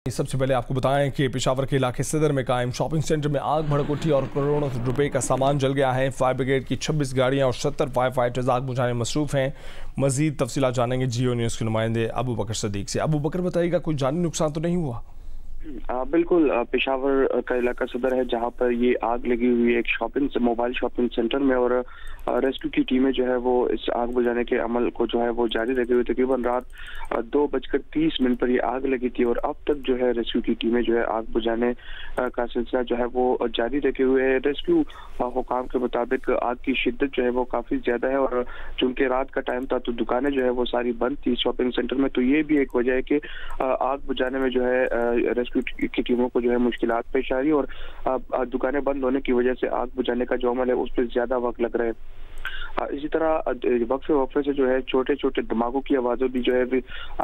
सबसे पहले आपको बताएं कि पेशावर के इलाके सदर में कायम शॉपिंग सेंटर में आग भड़क उठी और करोड़ों रुपए का सामान जल गया है। फायर ब्रिगेड की 26 गाड़ियां और 70 फायर फाइटर्स आग बुझाने में मसरूफ हैं। मजीद तफसीलात जानेंगे जियो न्यूज़ के नुमाइंदे अबू बकर सदीक से। अबू बकर, बताइएगा कोई जानी नुकसान तो नहीं हुआ? बिल्कुल, पेशावर का इलाका सदर है जहां पर ये आग लगी हुई है एक मोबाइल शॉपिंग सेंटर में, और रेस्क्यू की टीमें जो है वो इस आग बुझाने के अमल को जो है वो जारी रखे हुए। तकरीबन रात 2:30 पर ये आग लगी थी और अब तक जो है रेस्क्यू की टीमें जो है आग बुझाने का सिलसिला जो है वो जारी रखे हुए है। रेस्क्यू हुकाम के मुताबिक आग की शिद्दत जो है वो काफी ज्यादा है और चूंकि रात का टाइम था तो दुकानें जो है वो सारी बंद थी शॉपिंग सेंटर में, तो ये भी एक वजह है कि आग बुझाने में जो है रेस्क्यू की टीमों को जो है मुश्किलात पेश आ रही है और दुकानें बंद होने की वजह से आग बुझाने का जो अमल है उस पर ज्यादा वक्त लग रहा है। इसी तरह वक्फे से जो है छोटे छोटे धमाकों की आवाज़ें भी जो है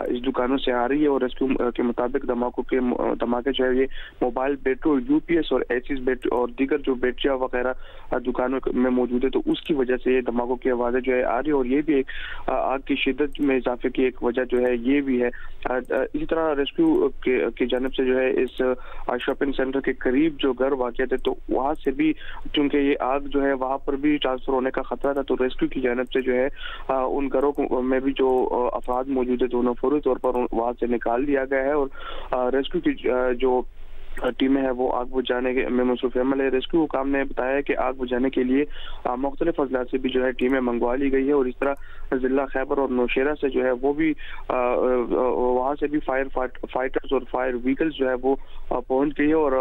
इस दुकानों से आ रही है और रेस्क्यू के मुताबिक धमाके जो है ये मोबाइल बैटरी, यूपीएस और एसिस बैटरी और दीगर जो बैटरियाँ वगैरह दुकानों में मौजूद है, तो उसकी वजह से ये धमाकों की आवाज़ें जो है आ रही है और ये भी एक आग की शिद्दत में इजाफे की एक वजह जो है ये भी है। इसी तरह रेस्क्यू की जानिब से जो है इस शॉपिंग सेंटर के करीब जो घर वाक़िया थे तो वहाँ से भी चूंकि ये आग जो है वहाँ पर भी ट्रांसफर होने का खतरा था, तो रेस्क्यू की जानिब से जो है उन घरों में भी जो अफराद मौजूद है दोनों फौरी तौर पर वहां से निकाल दिया गया है और रेस्क्यू की जो टीमें हैं वो आग बुझाने में मसरूफ अमल है। रेस्क्यू हुकाम ने बताया कि आग बुझाने के लिए मुख्तलिफ अजला से भी जो है टीमें मंगवा ली गई है और इस तरह जिला खैबर और नौशेरा से जो है वो भी वहाँ से भी फायर फाइटर्स और फायर व्हीकल्स जो है वो पहुंच गई है और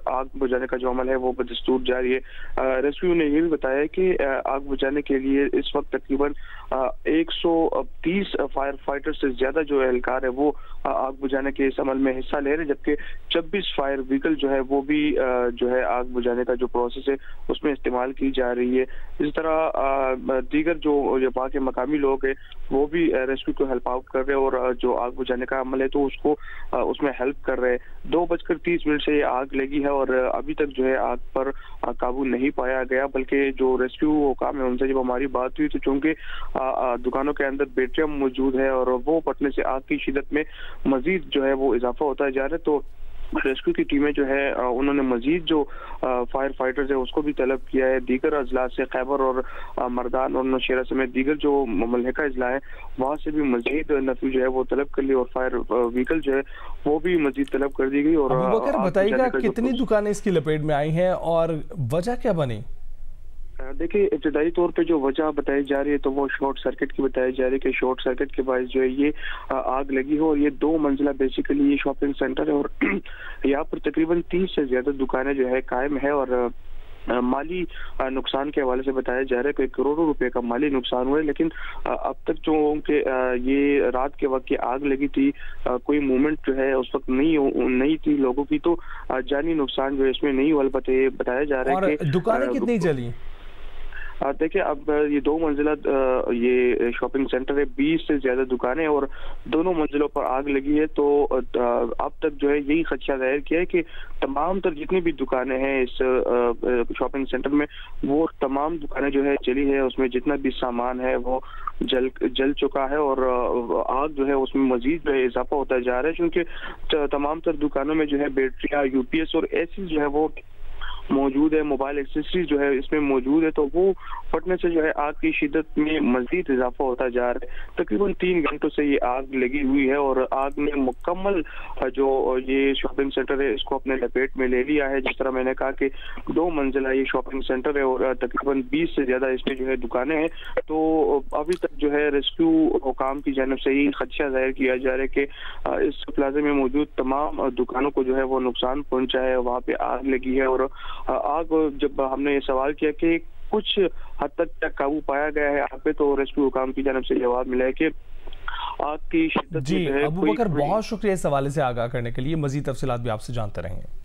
आग बुझाने का जो अमल है वो बदस्तूर जारी है। रेस्क्यू ने ये भी बताया कि आग बुझाने के लिए इस वक्त तकरीबन 130 फायर फाइटर से ज्यादा जो एहलकार है वो आग बुझाने के इस अमल में हिस्सा ले रहे हैं, जबकि 26 फायर व्हीकल जो है वो भी जो है आग बुझाने का जो प्रोसेस है उसमें इस्तेमाल की जा रही है। इस तरह दीगर जो वहाँ के मकामी लोग हैं वो भी रेस्क्यू को हेल्प आउट कर रहे हैं और जो आग बुझाने का अमल है तो उसको उसमें हेल्प कर रहे हैं। 2:30 से ये आग लगी है और अभी तक जो है आग पर काबू नहीं पाया गया, बल्कि जो रेस्क्यू हुकाम है उनसे जब हमारी बात हुई तो चूंकि दुकानों के अंदर बैटरियां मौजूद है और वो फटने से आग की शिद्दत में मजीद जो है वो इजाफा होता जा रहा है, तो रेस्क्यू की टीमें जो है उन्होंने मजीद जो फायर फाइटर्स है उसको भी तलब किया है। दीगर अजला से खैबर और मर्दान और नौशेरा समेत दीगर जो मलहका अजला है वहाँ से भी मजीद नफी जो है वो तलब कर ली और फायर व्हीकल जो है वो भी मजीद तलब कर दी गई। और अबू बकर, बताइएगा कितनी दुकानें इसकी लपेट में आई हैं और वजह क्या बनी? देखिए, इब्तदाई तौर पे जो वजह बताई जा रही है तो वो शॉर्ट सर्किट की बताई जा रही है कि शॉर्ट सर्किट के बायस जो है ये आग लगी हो और ये 2 मंजिला बेसिकली ये शॉपिंग सेंटर है और यहाँ पर तकरीबन 30 से ज्यादा दुकानें जो है कायम है और माली नुकसान के हवाले से बताया जा रहा है कि करोड़ों रुपए का माली नुकसान हुआ है, लेकिन अब तक जो उनके ये रात के वक्त आग लगी थी कोई मूवमेंट जो है उस वक्त नहीं थी लोगों की, तो जानी नुकसान जो है इसमें नहीं हुआ। अलबत्ते बताया जा रहा है कि दुकानें कितनी जली? देखिए, अब ये 2 मंजिला ये शॉपिंग सेंटर है, 20 से ज्यादा दुकानें और दोनों मंजिलों पर आग लगी है, तो अब तक जो है यही खदशा जाहिर किया है कि तमाम तर जितनी भी दुकानें हैं इस शॉपिंग सेंटर में वो तमाम दुकानें जो है जली है, उसमें जितना भी सामान है वो जल चुका है और आग जो है उसमें मजीद जो है इजाफा होता जा रहा है, क्योंकि तमाम तर दुकानों में जो है बैटरियाँ, यूपीएस और एसी जो है वो मौजूद है, मोबाइल एक्सेसरीज जो है इसमें मौजूद है, तो वो फटने से जो है आग की शिद्दत में मजीद इजाफा होता जा रहा है। तकरीबन 3 घंटों से ये आग लगी हुई है और आग ने मुकम्मल जो ये शॉपिंग सेंटर है इसको अपने लपेट में ले लिया है। जिस तरह मैंने कहा कि 2 मंजिला ये शॉपिंग सेंटर है और तकरीबन 20 से ज्यादा इसमें जो है दुकानें हैं, तो अभी तक जो है रेस्क्यू हुकाम की जानिब से ही खदशा जाहिर किया जा रहा है कि इस प्लाजा में मौजूद तमाम दुकानों को जो है वो नुकसान पहुंचा है, वहाँ पे आग लगी है और आग जब हमने ये सवाल किया कि कुछ हद तक क्या काबू पाया गया है आग पे, तो रेस्क्यू हुकाम की जानिब से जवाब मिला है कि आग की शिद्दत जी। अबू बकर, बहुत शुक्रिया इस हवाले से आगाह करने के लिए। मजीद तफसीलात भी आपसे जानते रहेंगे।